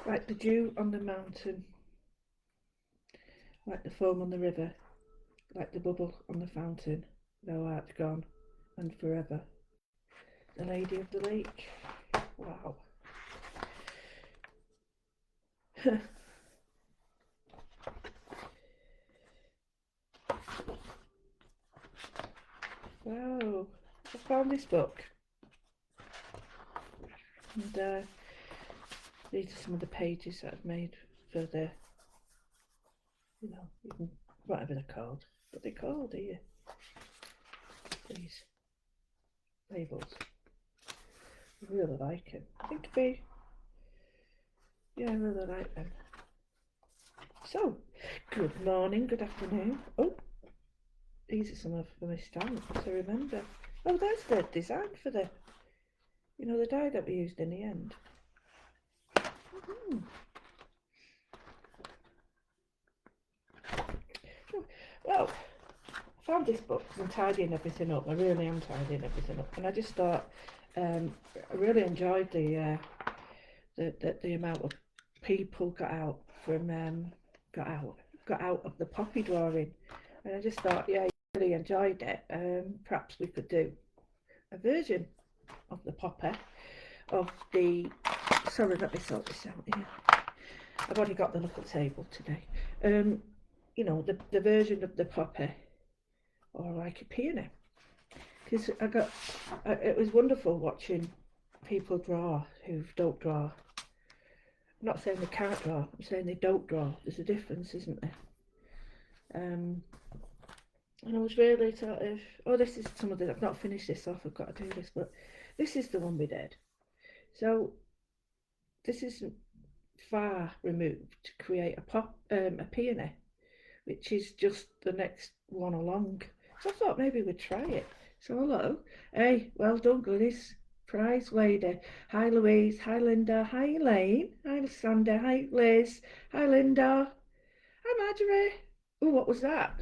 Like the dew on the mountain, like the foam on the river, like the bubble on the fountain, thou art gone, and forever. The Lady of the Lake. Wow. Wow. I found this book. And these are some of the pages that I've made for the, whatever they're called. What they're called here. These labels. I really like them. I think I really like them. So, good morning, good afternoon. Oh, these are some of my stamps to remember. Oh, that's the design for the die that we used in the end. Well, I found this book because I'm tidying everything up. I really am tidying everything up, and I just thought I really enjoyed the amount of people got out of the poppy drawing, and I just thought, yeah, I really enjoyed it. Perhaps we could do a version of the popper of the. Sorry, let me sort this out here. I've already got the little table today. The version of the popper, or like a peony, because it was wonderful watching people draw who don't draw. I'm not saying they can't draw, I'm saying they don't draw. There's a difference, isn't there? And I was really sort of, this is some of the, I've not finished this off, I've got to do this, but this is the one we did. So this isn't far removed to create a peony, which is just the next one along. So I thought maybe we'd try it. So hello, hey, well done, goodies. Prize lady. Hi Louise, hi Linda, hi Elaine, hi Sandra, hi Liz, hi Linda, hi Marjorie. Oh, what was that?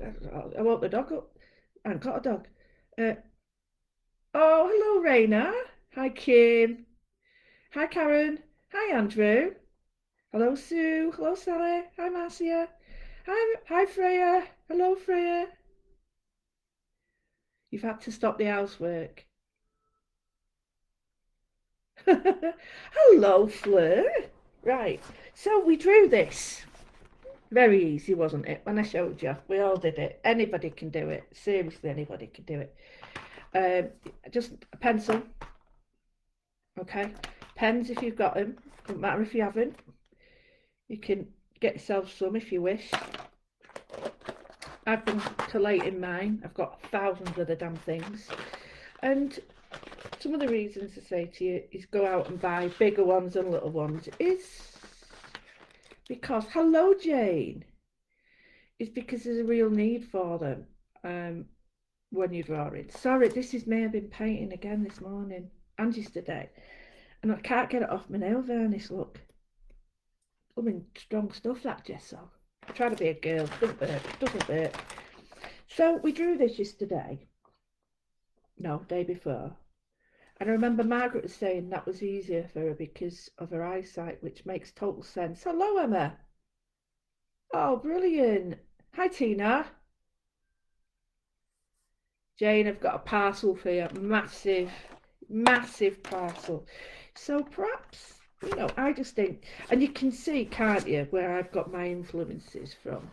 I woke the dog up. I haven't got a dog. Oh, hello Raina. Hi Kim. Hi Karen. Hi Andrew. Hello Sue. Hello Sally. Hi Marcia. Hi Freya. Hello Freya. You've had to stop the housework. Hello Fleur. Right, so we drew this. Very easy, wasn't it? When I showed you, we all did it. Anybody can do it. Seriously, anybody can do it. Just a pencil. Okay, pens if you've got them. Doesn't matter if you haven't. You can get yourself some if you wish. I've been collating mine. I've got thousands of the damn things. And some of the reasons to say to you is go out and buy bigger ones and little ones is because, hello Jane, is because there's a real need for them when you're drawing. Sorry, this is me. I've been painting again this morning and yesterday, and I can't get it off my nail varnish. Look, I mean, strong stuff, that gesso. I try to be a girl. Doesn't work. So we drew this yesterday. No, day before. And I remember Margaret was saying that was easier for her because of her eyesight, which makes total sense. Hello, Emma. Oh, brilliant. Hi, Tina. Jane, I've got a parcel for you. Massive, massive parcel. So perhaps, I just think, and you can see, can't you, where I've got my influences from.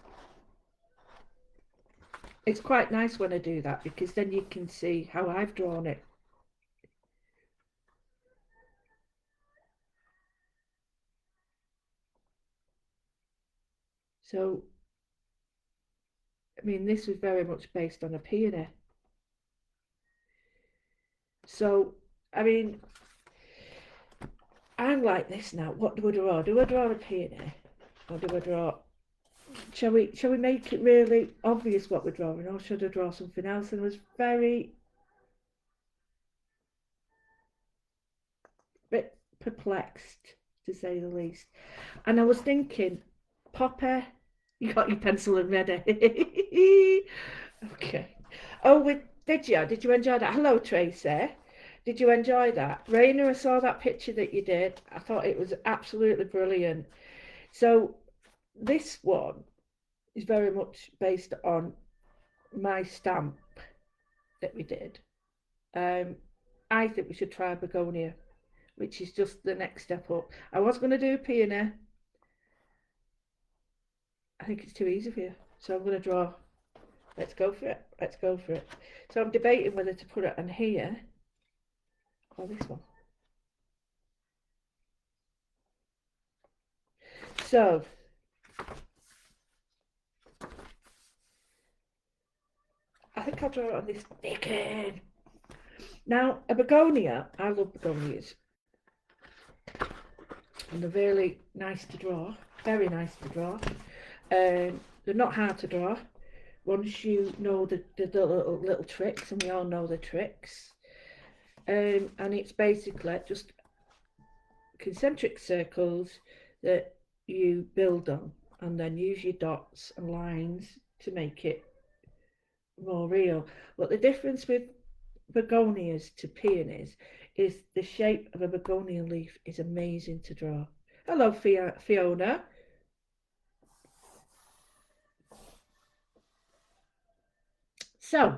It's quite nice when I do that because then you can see how I've drawn it. So, I mean, this was very much based on a peony. So, I mean, I'm like this now. What do I draw? Do I draw a peony? Or do I draw... Shall we make it really obvious what we're drawing, or should I draw something else? And I was very bit perplexed, to say the least. And I was thinking, Popper, you got your pencil and ready. Okay. Oh, did you enjoy that? Hello, Tracy. Did you enjoy that? Raina, I saw that picture that you did. I thought it was absolutely brilliant. So this one is very much based on my stamp that we did. I think we should try Begonia, which is just the next step up. I was going to do peony. I think it's too easy for you, so I'm going to draw. Let's go for it. Let's go for it. So I'm debating whether to put it on here or this one. So I think I'll draw it on this big one. Now, a begonia, I love begonias. And they're really nice to draw, very nice to draw. They're not hard to draw once you know the little tricks, and we all know the tricks. And it's basically just concentric circles that you build on, and then use your dots and lines to make it more real. But the difference with begonias to peonies is the shape of a begonia leaf is amazing to draw. Hello, Fiona. So,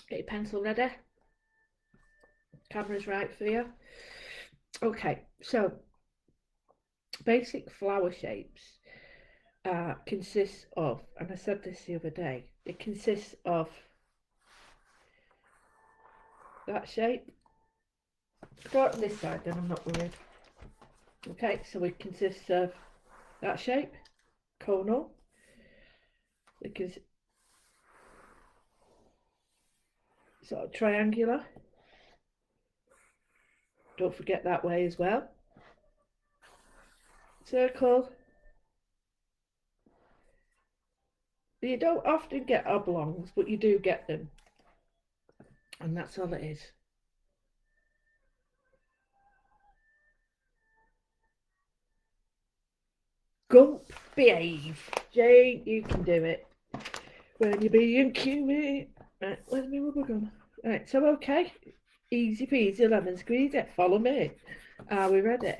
get your pencil ready. Camera's right for you. Okay, so basic flower shapes consists of, and I said this the other day, it consists of that shape. Start on this side, then I'm not worried. Okay, so it consists of that shape, conal, because sort of triangular. Don't forget that way as well. Circle. You don't often get oblongs, but you do get them. And that's all it is. Gump, behave. Jane, you can do it. When you're being cute. Right, where's my rubber gun? Right, so okay. Easy peasy lemon squeeze it. Follow me. Are we ready?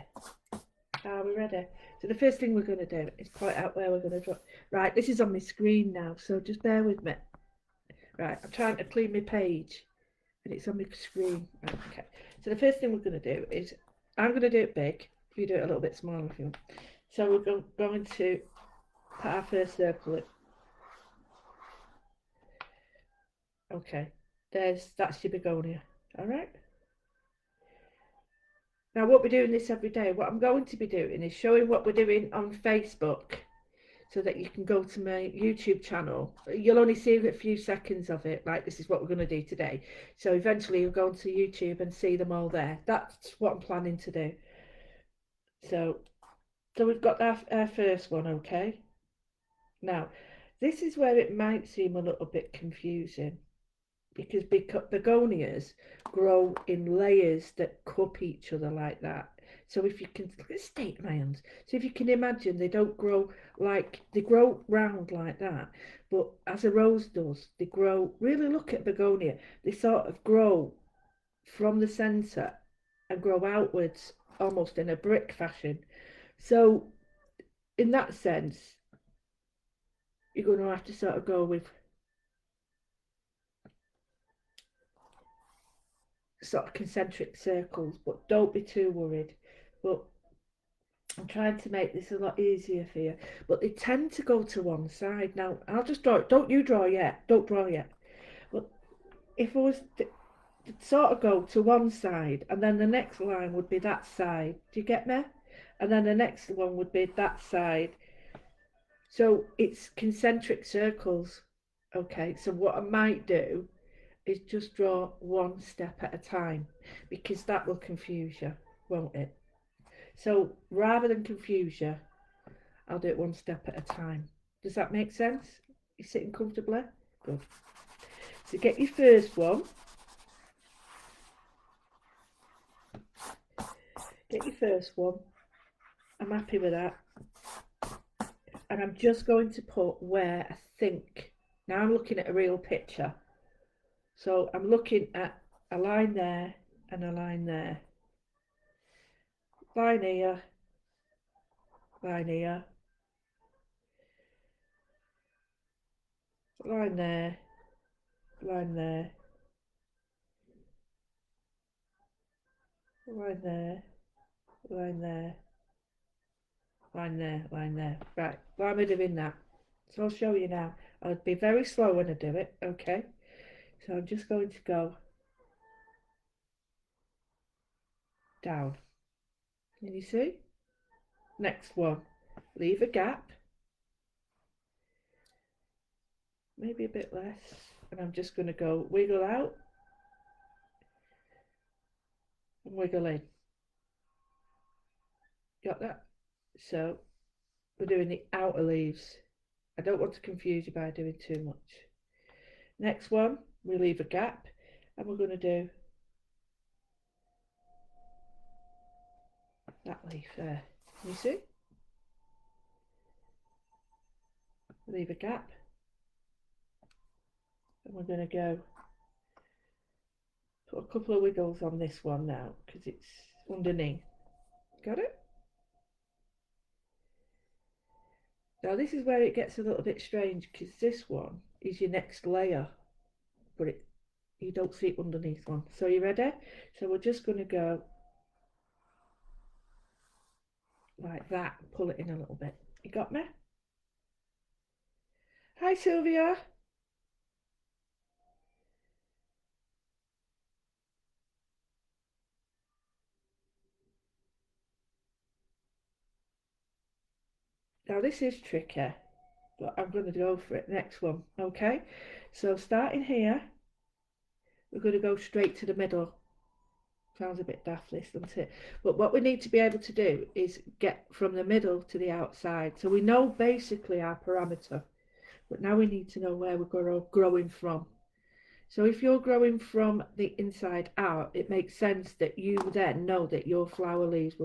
Are we ready? So the first thing we're going to do is point out where we're going to draw. Right, this is on my screen now, so just bear with me. Right, I'm trying to clean my page, and it's on my screen. Right, okay. So the first thing we're going to do is, I'm going to do it big. You do it a little bit smaller if you want. So we're going to put our first circle in. Okay, that's your begonia. All right. Now, we'll be doing this every day. What I'm going to be doing is showing what we're doing on Facebook, so that you can go to my YouTube channel. You'll only see a few seconds of it, like this is what we're going to do today. So eventually you'll go onto YouTube and see them all there. That's what I'm planning to do. So we've got our first one, okay? Now, this is where it might seem a little bit confusing, because begonias grow in layers that cup each other like that. So if you can, let's state my hands. So if you can imagine, they don't grow like, they grow round like that, but as a rose does, they grow, really look at begonia, they sort of grow from the centre and grow outwards almost in a brick fashion. So in that sense, you're going to have to sort of go with sort of concentric circles, but don't be too worried. But I'm trying to make this a lot easier for you, but they tend to go to one side. Now I'll just draw it. Don't you draw yet, don't draw yet. But if I was to sort of go to one side, and then the next line would be that side, do you get me? And then the next one would be that side. So it's concentric circles. Okay, so what I might do is just draw one step at a time, because that will confuse you, won't it? So rather than confuse you, I'll do it one step at a time. Does that make sense? You sitting comfortably? Good. So get your first one. Get your first one. I'm happy with that. And I'm just going to put where I think. Now I'm looking at a real picture. So I'm looking at a line there and a line there. Line here, line here, line there, line there, line there, line there, line there, line there. Right, why am I doing that? So I'll show you now. I'll be very slow when I do it, okay? So I'm just going to go down. Can you see? Next one. Leave a gap. Maybe a bit less. And I'm just going to go wiggle out and wiggle in. Got that? So we're doing the outer leaves. I don't want to confuse you by doing too much. Next one, we leave a gap and we're going to do that leaf there. Can you see? Leave a gap and we're going to go put a couple of wiggles on this one now because it's underneath. Got it? Now this is where it gets a little bit strange because this one is your next layer, but you don't see it underneath one. So you ready? So we're just going to go like that, pull it in a little bit. You got me? Hi Sylvia. Now this is tricky, but I'm going to go for it. Next one, okay? So starting here, we're going to go straight to the middle. Sounds a bit daft, this, doesn't it? But what we need to be able to do is get from the middle to the outside. So we know basically our parameter, but now we need to know where we're growing from. So if you're growing from the inside out, it makes sense that you then know that your flower leaves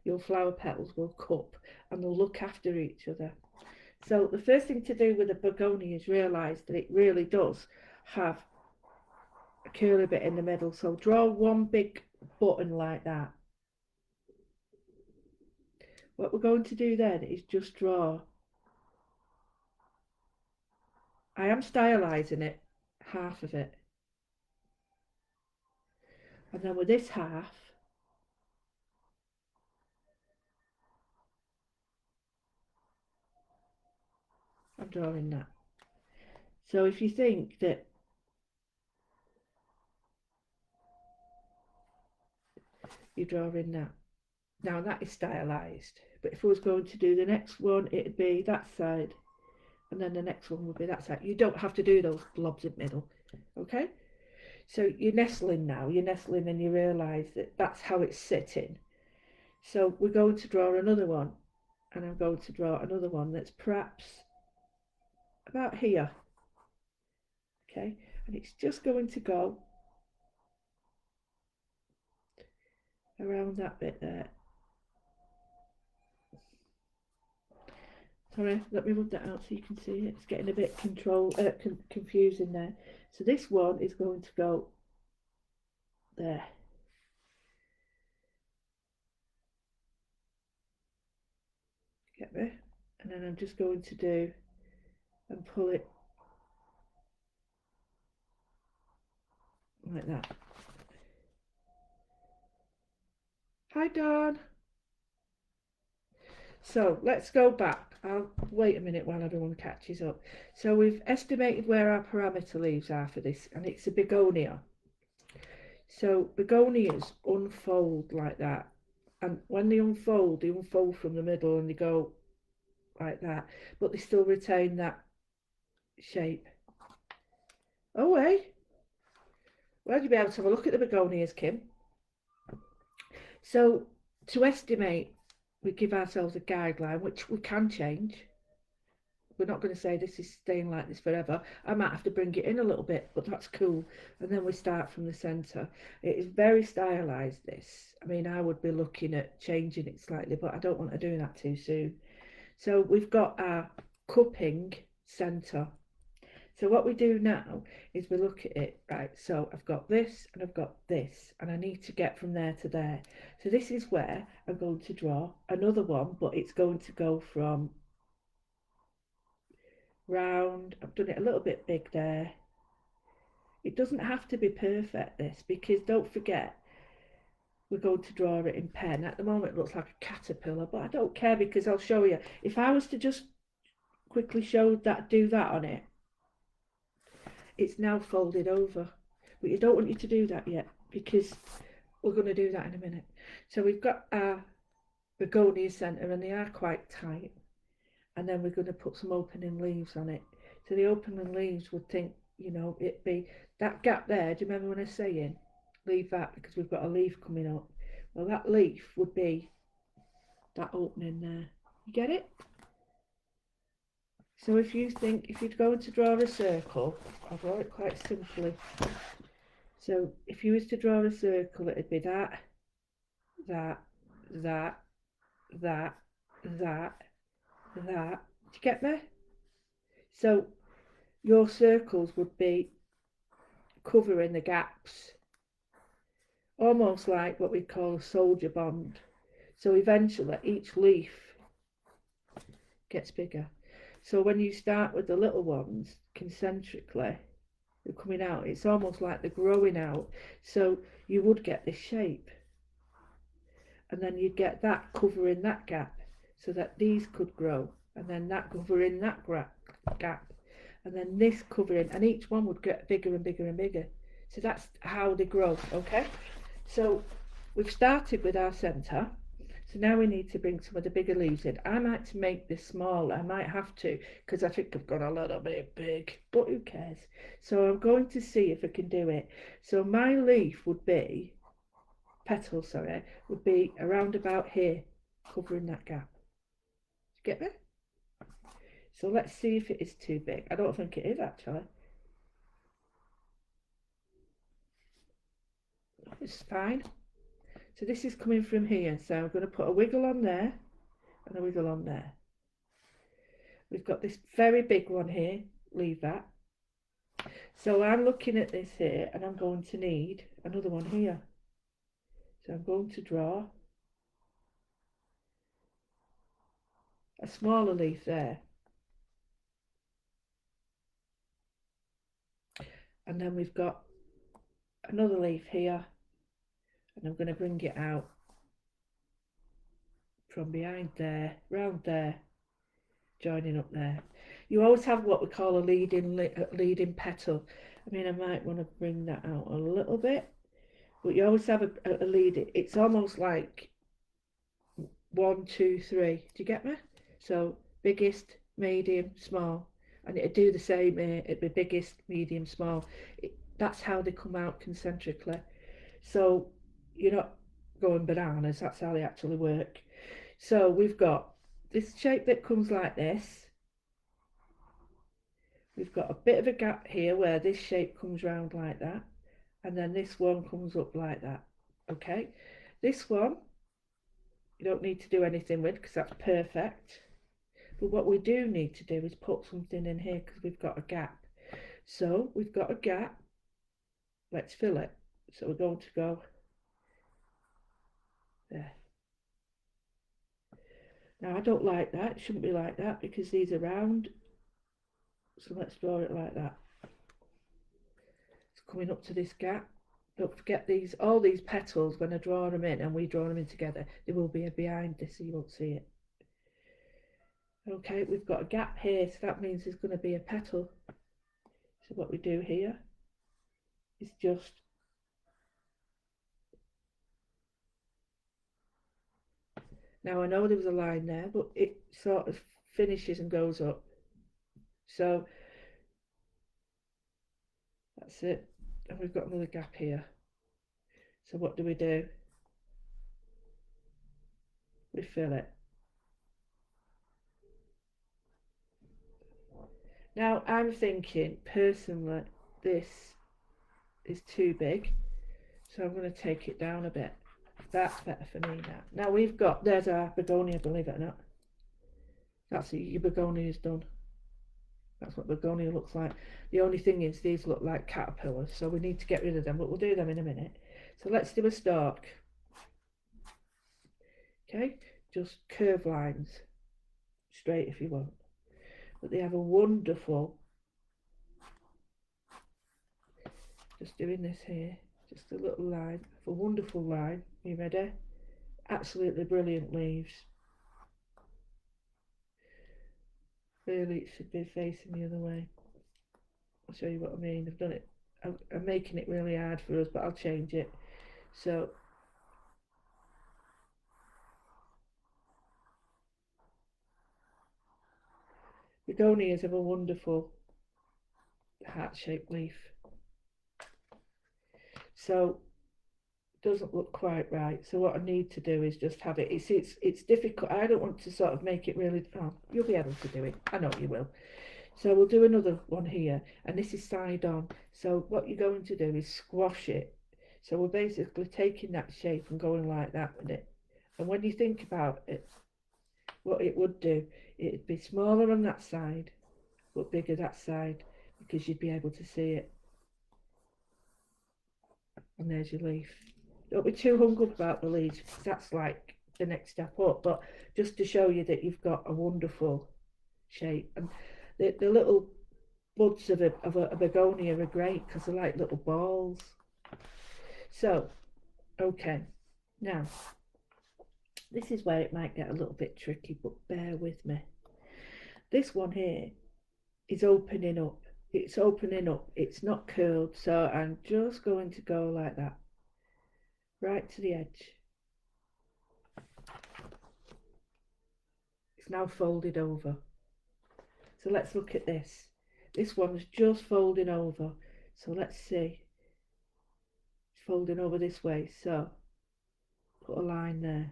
your flower petals will cup and they'll look after each other. So the first thing to do with a begonia is realise that it really does have a curly bit in the middle. So draw one big button like that. What we're going to do then is just draw. I am stylising it, half of it. And then with this half, I'm drawing that. So if you think that you're drawing that, now that is stylised. But if I was going to do the next one, it'd be that side. And then the next one would be that side. You don't have to do those blobs in the middle. Okay? So you're nestling now. You're nestling and you realise that that's how it's sitting. So we're going to draw another one. And I'm going to draw another one that's perhaps about here. Okay? And it's just going to go around that bit there. Sorry, let me rub that out so you can see it. It's getting a bit confusing there. So this one is going to go there. Get me? And then I'm just going to do and pull it like that. Hi Dawn. So let's go back. I'll wait a minute while everyone catches up. So we've estimated where our parameter leaves are for this, and it's a begonia. So begonias unfold like that, and when they unfold from the middle and they go like that, but they still retain that shape. Oh, wait. Well, you'll be able to have a look at the begonias, Kim. So to estimate, we give ourselves a guideline, which we can change. We're not going to say this is staying like this forever. I might have to bring it in a little bit, but that's cool. And then we start from the centre. It is very stylised, this. I mean, I would be looking at changing it slightly, but I don't want to do that too soon. So we've got our cupping centre. So what we do now is we look at it, right, so I've got this and I've got this, and I need to get from there to there. So this is where I'm going to draw another one, but it's going to go from round. I've done it a little bit big there. It doesn't have to be perfect, this, because don't forget, we're going to draw it in pen. At the moment it looks like a caterpillar, but I don't care because I'll show you. If I was to just quickly do that on it, it's now folded over. But you don't want you to do that yet because we're going to do that in a minute. So we've got our begonia centre and they are quite tight. And then we're going to put some opening leaves on it. So the opening leaves would think, you know, it'd be that gap there. Do you remember when I was saying leave that because we've got a leaf coming up? Well, that leaf would be that opening there. You get it? So if you're going to draw a circle, I'll draw it quite simply. So if you was to draw a circle, it'd be that, that, that, that, that. Do you get me? So your circles would be covering the gaps, almost like what we call a soldier bond. So eventually each leaf gets bigger. So when you start with the little ones concentrically, they're coming out, it's almost like they're growing out. So you would get this shape. And then you'd get that covering that gap so that these could grow. And then that covering that gap. And then this covering, and each one would get bigger and bigger and bigger. So that's how they grow, okay? So we've started with our centre. So now we need to bring some of the bigger leaves in. I might make this smaller. I might have to because I think I've got a little bit big, but who cares? So I'm going to see if I can do it. So my leaf would be, petals, sorry, would be around about here, covering that gap. Get me? So let's see if it is too big. I don't think it is actually. It's fine. So this is coming from here. So I'm going to put a wiggle on there and a wiggle on there. We've got this very big one here. Leave that. So I'm looking at this here and I'm going to need another one here. So I'm going to draw a smaller leaf there. And then we've got another leaf here. And I'm going to bring it out from behind there, round there, joining up there. You always have what we call a leading petal. I mean, I might want to bring that out a little bit, but you always have a lead. It's almost like 1, 2, 3. Do you get me? So biggest, medium, small, and it'd do the same here. It'd be biggest, medium, small. That's how they come out concentrically. So you're not going bananas. That's how they actually work. So we've got this shape that comes like this. We've got a bit of a gap here where this shape comes round like that, and then this one comes up like that. Okay, this one you don't need to do anything with because that's perfect. But what we do need to do is put something in here because we've got a gap. So we've got a gap. Let's fill it. So we're going to go there. Now I don't like that. It shouldn't be like that because these are round. So let's draw it like that. It's coming up to this gap. Don't forget all these petals, when I draw them in and we draw them in together, there will be a behind this so you won't see it. Okay, we've got a gap here, so that means there's going to be a petal. So what we do here is just now I know there was a line there, but it sort of finishes and goes up. So that's it. And we've got another gap here. So what do? We fill it. Now I'm thinking personally this is too big, so I'm going to take it down a bit. That's better for me now. Now there's our begonia, believe it or not. That's it, your begonia is done. That's what begonia looks like. The only thing is these look like caterpillars, so we need to get rid of them, but we'll do them in a minute. So let's do a stalk. Okay, just curve lines, straight if you want. But they have a wonderful, just doing this here, just a little line, a wonderful line. Are you ready? Absolutely brilliant leaves. Really, it should be facing the other way. I'll show you what I mean. I've done it. I'm making it really hard for us, but I'll change it. So begonias have a wonderful heart-shaped leaf. So it doesn't look quite right. So what I need to do is just have it. It's difficult. I don't want to sort of make it really. Oh, you'll be able to do it. I know you will. So we'll do another one here, and this is side on. So what you're going to do is squash it. So we're basically taking that shape and going like that with it. And when you think about it, what it would do, it'd be smaller on that side, but bigger that side, because you'd be able to see it. And there's your leaf. Don't be too hung up about the leaves, because that's like the next step up. But just to show you that you've got a wonderful shape. And the little buds of a begonia are great because they're like little balls. So, okay, now this is where it might get a little bit tricky, but bear with me. This one here is opening up. It's opening up. It's not curled, so I'm just going to go like that, right to the edge. It's now folded over. So let's look at this. This one's just folding over. So let's see. It's folding over this way. So put a line there.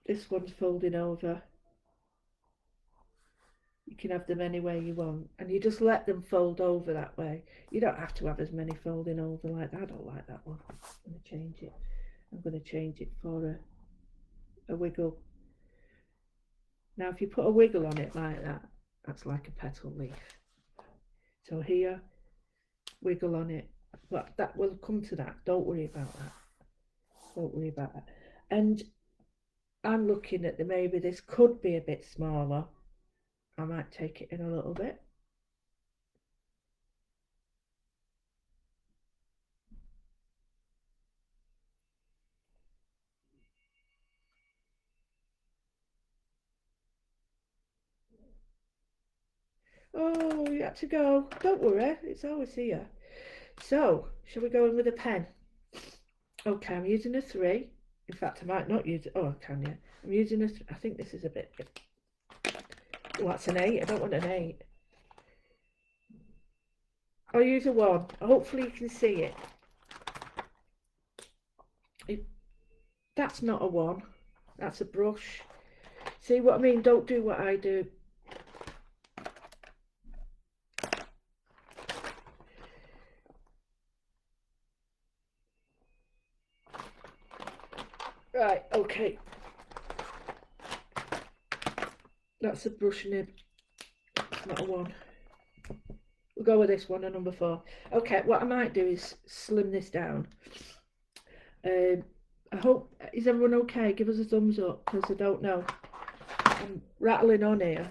This one's folding over. You can have them any way you want, and you just let them fold over that way. You don't have to have as many folding over like that. I don't like that one. I'm going to change it. I'm going to change it for a wiggle. Now if you put a wiggle on it like that, that's like a petal leaf. So here, wiggle on it, but that will come to that. Don't worry about that. Don't worry about that. And I'm looking at maybe this could be a bit smaller. I might take it in a little bit. Oh, you had to go. Don't worry, it's always here. So, shall we go in with a pen? Okay, I'm using a 3. In fact, I might not use it. Oh, can you? I'm using a 3. I think this is a bit. Oh, that's an 8. I don't want an 8. I'll use a 1. Hopefully you can see it. That's not a 1. That's a brush. See what I mean? Don't do what I do. Right, okay. That's a brush nib. It's not a 1. We'll go with this one, a number 4. Okay, what I might do is slim this down. I hope, is everyone okay? Give us a thumbs up, because I don't know. I'm rattling on here.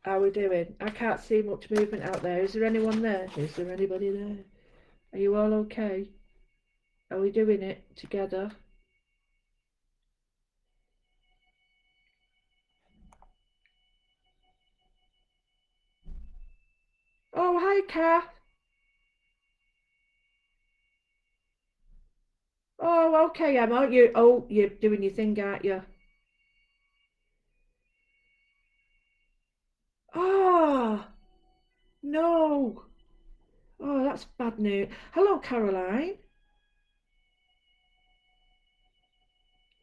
How are we doing? I can't see much movement out there. Is there anyone there? Is there anybody there? Are you all okay? Are we doing it together? Oh, hi, Kath. Oh, okay, Emma. You're doing your thing, aren't you? Oh, no. Oh, that's bad news. Hello, Caroline.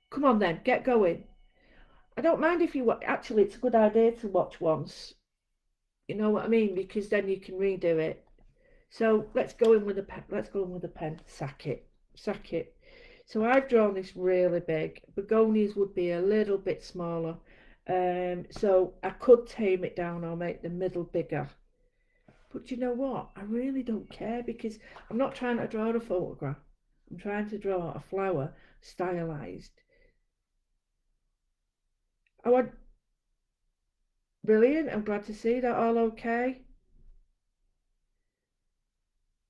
Come on then, get going. I don't mind if you actually, it's a good idea to watch once. You know what I mean? Because then you can redo it. So let's go in with a pen. Let's go in with a pen. Sack it. it. So I've drawn this really big. Begonias would be a little bit smaller. So I could tame it down or make the middle bigger. But you know what? I really don't care because I'm not trying to draw a photograph. I'm trying to draw a flower stylized. I want brilliant. I'm glad to see that all okay.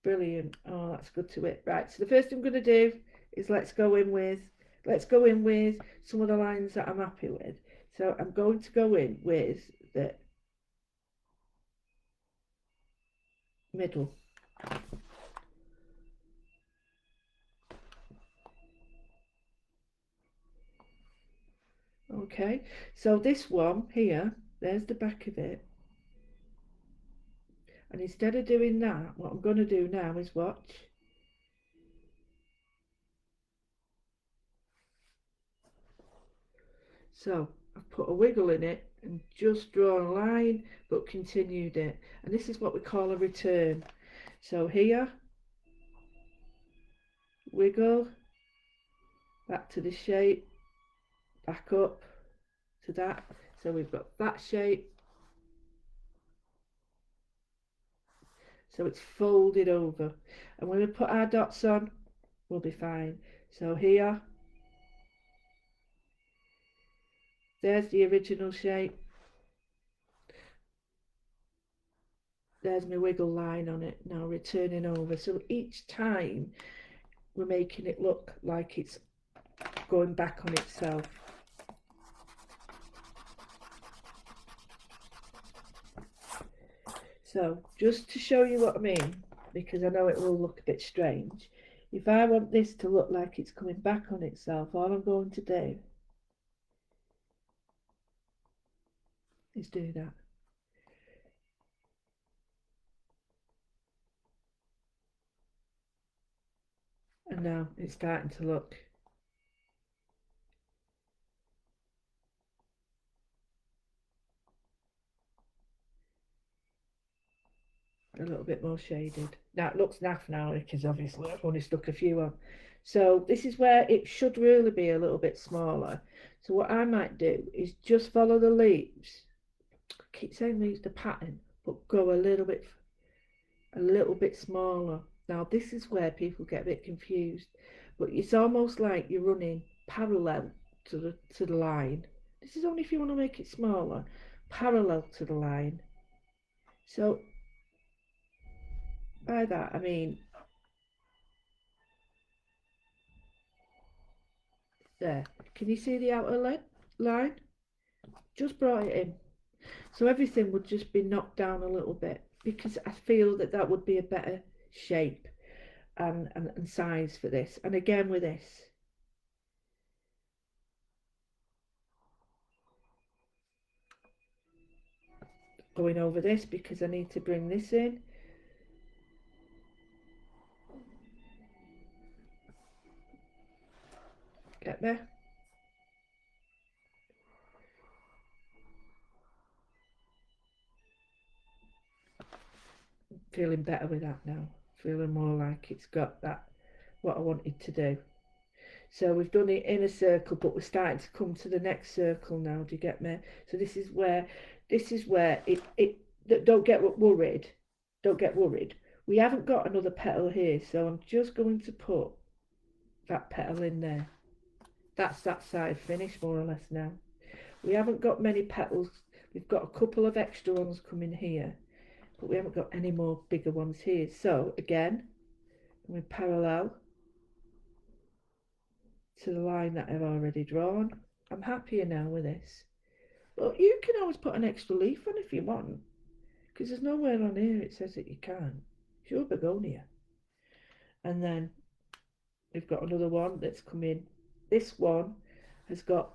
Brilliant. Oh, that's good to it. Right. So the first thing I'm going to do is let's go in with some of the lines that I'm happy with. So I'm going to go in with the middle. Okay. So this one here, there's the back of it. And instead of doing that, what I'm going to do now is watch. So I've put a wiggle in it and just drawn a line but continued it. And this is what we call a return. So here, wiggle, back to the shape, back up to that. So we've got that shape. So it's folded over. And when we put our dots on, we'll be fine. So here, there's the original shape. There's my wiggle line on it. Now returning over. So each time we're making it look like it's going back on itself. So just to show you what I mean, because I know it will look a bit strange, if I want this to look like it's coming back on itself, all I'm going to do is do that. And now it's starting to look a little bit more shaded. Now it looks naff now because obviously I've only stuck a few on. So this is where it should really be a little bit smaller. So what I might do is just follow the leaves. I keep saying leaves the pattern, but go a little bit smaller. Now this is where people get a bit confused, but it's almost like you're running parallel to the line. This is only if you want to make it smaller, parallel to the line. So by that I mean there. Can you see the outer line? Just brought it in. So everything would just be knocked down a little bit because I feel that that would be a better shape and size for this. And again with this, going over this because I need to bring this in. Get there? Feeling better with that now. Feeling more like it's got that what I wanted to do. So we've done it in a circle, but we're starting to come to the next circle now. Do you get me? So this is where it don't get worried. Don't get worried. We haven't got another petal here, so I'm just going to put that petal in there. That's that side finished more or less now. We haven't got many petals. We've got a couple of extra ones coming here, but we haven't got any more bigger ones here. So again, we're parallel to the line that I've already drawn. I'm happier now with this. But you can always put an extra leaf on if you want, because there's nowhere on here it says that you can't. It's your begonia. And then we've got another one that's come in. This one has got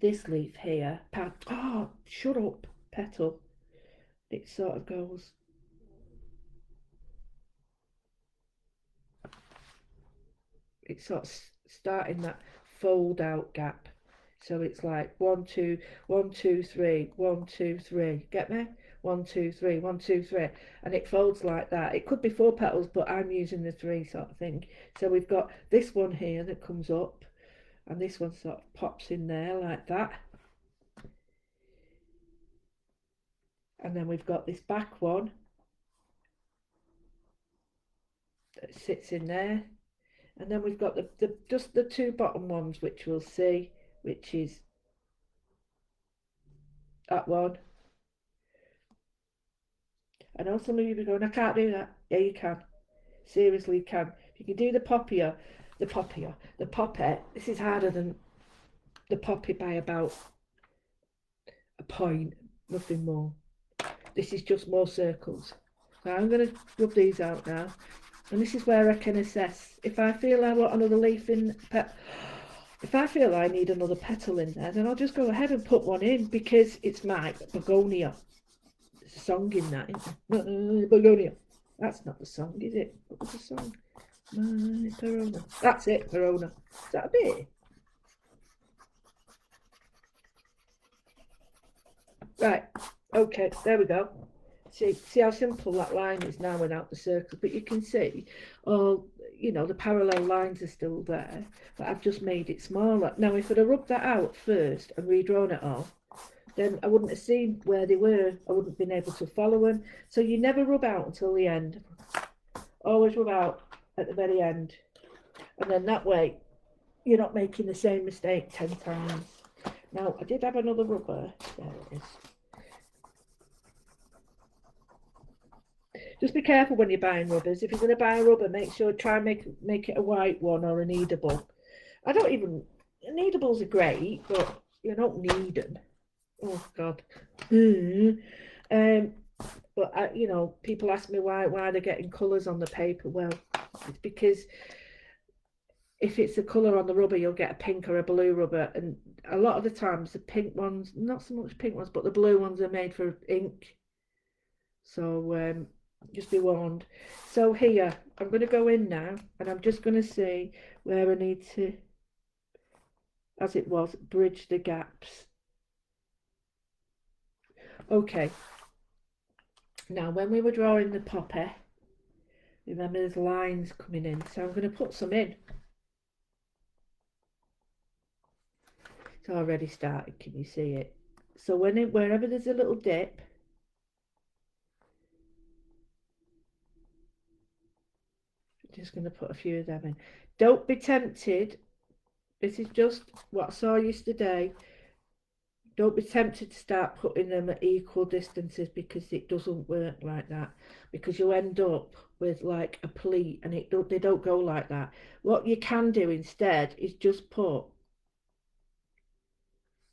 this leaf here. Oh, shut up, petal. It sort of goes. It's sort of starting that fold out gap. So it's like 1, 2, 1, 2, 3, 1, 2, 3. Get me? 1 2 3 1 2 3, and it folds like that. It could be 4 petals, but I'm using the 3 sort of thing. So we've got this one here that comes up, and this one sort of pops in there like that, and then we've got this back one that sits in there, and then we've got the just the 2 bottom ones, which we'll see, which is that one. I know some of you will be going, I can't do that. Yeah, you can. Seriously, you can. If you can do the poppy, this is harder than the poppy by about a point, nothing more. This is just more circles. So I'm going to rub these out now. And this is where I can assess. If I feel I want another leaf in, if I feel I need another petal in there, then I'll just go ahead and put one in, because it's my Begonia. There's a song in that, isn't there? Begonia. That's not the song, is it? What was the song? My Verona. That's it, Verona. Is that a bit? Right. Okay, there we go. See how simple that line is now without the circle, but you can see all, you know, the parallel lines are still there, but I've just made it smaller. Now if I'd have rubbed that out first and redrawn it all, then I wouldn't have seen where they were. I wouldn't have been able to follow them. So you never rub out until the end. Always rub out at the very end, and then that way you're not making the same mistake 10 times. Now I did have another rubber. There it is. Just be careful when you're buying rubbers. If you're going to buy a rubber, make sure try and make it a white one or an kneadable. Kneadables are great, but you don't need them. Oh God. But you know, people ask me why they're getting colours on the paper. Well, it's because if it's a colour on the rubber, you'll get a pink or a blue rubber, and a lot of the times the pink ones, not so much pink ones, but the blue ones are made for ink. So just be warned. So here I'm going to go in now, and I'm just going to see where I need to, as it was, bridge the gaps. Okay, now when we were drawing the poppy, remember there's lines coming in, so I'm going to put some in. It's already started, can you see it? So wherever there's a little dip, just going to put a few of them in. Don't be tempted. This is just what I saw yesterday. Don't be tempted to start putting them at equal distances, because it doesn't work like that. Because you end up with like a pleat, and they don't go like that. What you can do instead is just put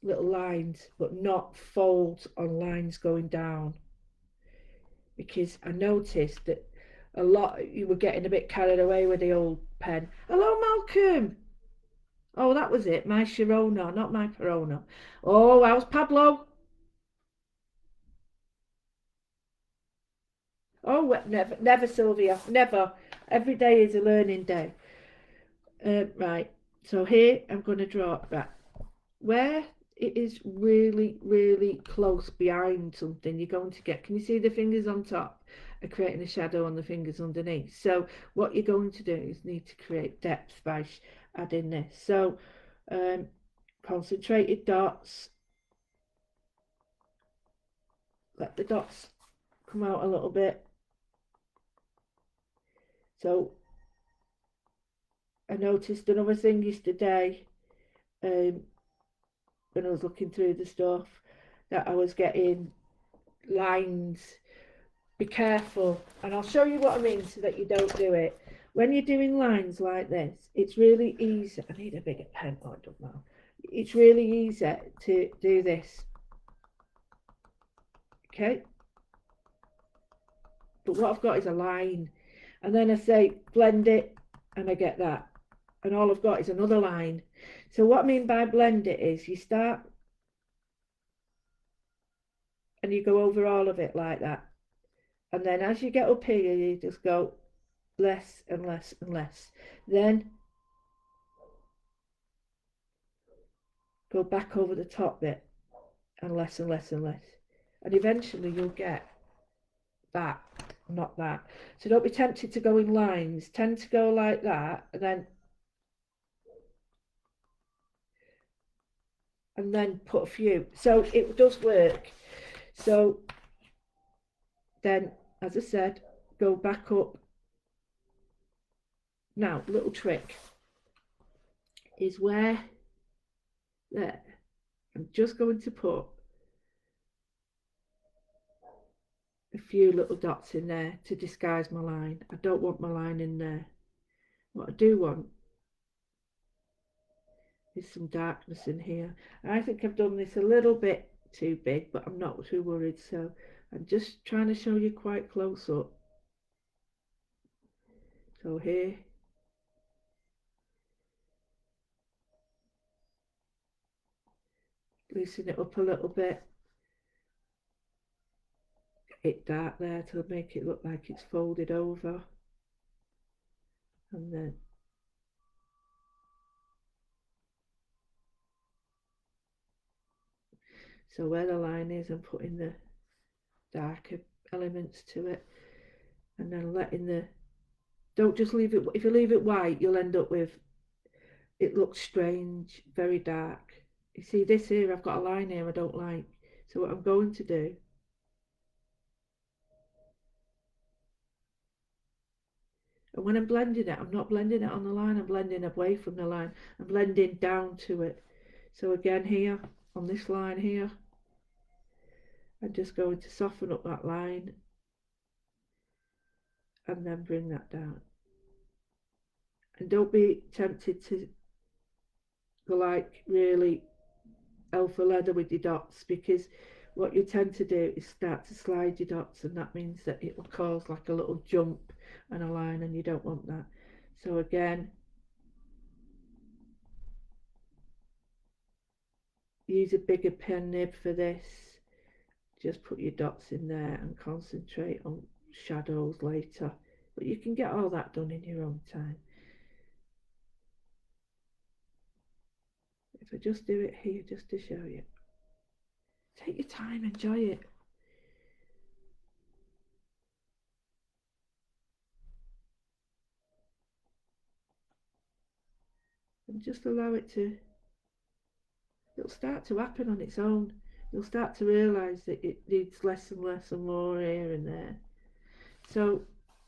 little lines, but not folds on lines going down. Because I noticed that a lot you were getting a bit carried away with the old pen. Hello, Malcolm. Oh, that was it. My Sharona, not my Perona. Oh, how's Pablo? Oh, never, Sylvia, never. Every day is a learning day. Right. So here I'm going to draw that where it is really, really close behind something. You're going to get. Can you see the fingers on top are creating a shadow on the fingers underneath? So what you're going to do is need to create depth by adding this. So concentrated dots. Let the dots come out a little bit. So I noticed another thing yesterday when I was looking through the stuff, that I was getting lines. Be careful, and I'll show you what I mean so that you don't do it. When you're doing lines like this, it's really easy. I need a bigger pen. Oh, I don't know. It's really easy to do this. Okay, but what I've got is a line, and then I say blend it, and I get that, and all I've got is another line. So what I mean by blend it is you start and you go over all of it like that, and then as you get up here you just go less and less and less, then go back over the top bit and less and less and less, and eventually you'll get that, not that. So don't be tempted to go in lines. Tend to go like that, and then put a few. So it does work. So then, as I said, go back up. Now, little trick is where there. I'm just going to put a few little dots in there to disguise my line. I don't want my line in there. What I do want is some darkness in here. I think I've done this a little bit too big, but I'm not too worried. So I'm just trying to show you quite close up. So here, loosen it up a little bit. It dark there to make it look like it's folded over. And then so where the line is, I'm putting the darker elements to it, and then letting the, don't just leave it, if you leave it white you'll end up with, it looks strange, very dark. You see this here, I've got a line here I don't like. So what I'm going to do, and when I'm blending it, I'm not blending it on the line, I'm blending away from the line, I'm blending down to it. So again here, on this line here, I'm just going to soften up that line and then bring that down. And don't be tempted to go like really alpha leather with your dots, because what you tend to do is start to slide your dots, and that means that it will cause like a little jump and a line, and you don't want that. So again, use a bigger pen nib for this. Just put your dots in there and concentrate on shadows later, but you can get all that done in your own time. If I just do it here just to show you, take your time, enjoy it. And just allow it to, it'll start to happen on its own. You'll start to realise that it needs less and less and more here and there. So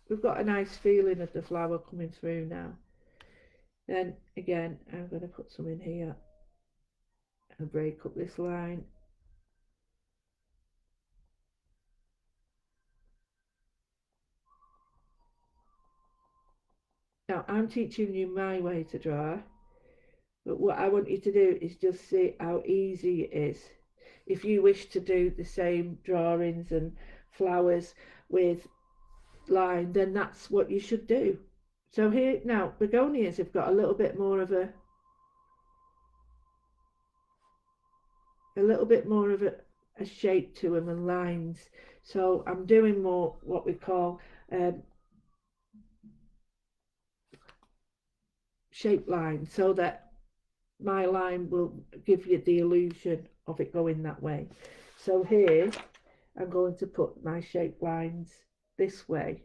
we've got a nice feeling of the flower coming through now. Then again, I'm going to put some in here and break up this line. Now I'm teaching you my way to draw, but what I want you to do is just see how easy it is. If you wish to do the same drawings and flowers with line, then that's what you should do. So here now, begonias have got a little bit more of a shape to them and lines. So I'm doing more what we call shape line, so that my line will give you the illusion of it going that way. So here I'm going to put my shape lines this way.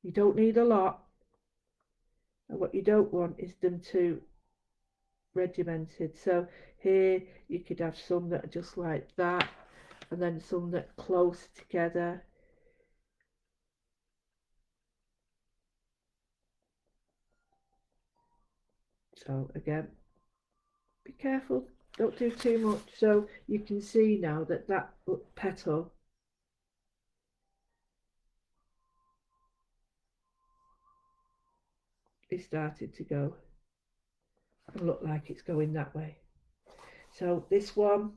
You don't need a lot, and what you don't want is them too regimented. So here you could have some that are just like that, and then some that are close together. So again, be careful, don't do too much. So you can see now that that petal is started to go and look like it's going that way. So this one,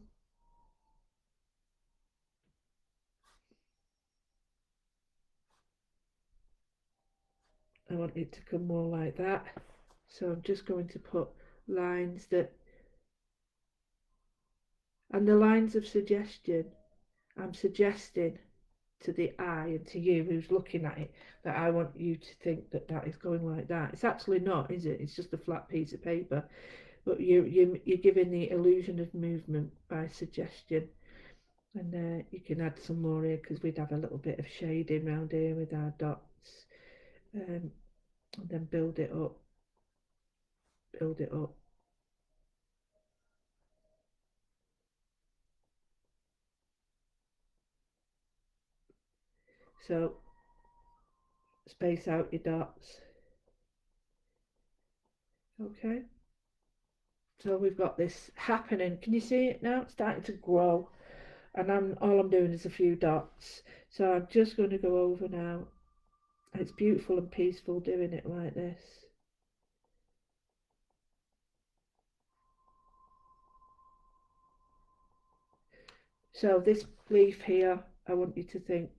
I want it to come more like that. So I'm just going to put lines that, and the lines of suggestion, I'm suggesting to the eye and to you who's looking at it that I want you to think that that is going like that. It's actually not, is it? It's just a flat piece of paper. but you're giving the illusion of movement by suggestion. And you can add some more here because we'd have a little bit of shading around here with our dots, and then build it up, build it up. So space out your dots. Okay. So we've got this happening. Can you see it now? It's starting to grow. And all I'm doing is a few dots. So I'm just going to go over now. It's beautiful and peaceful doing it like this. So this leaf here, I want you to think,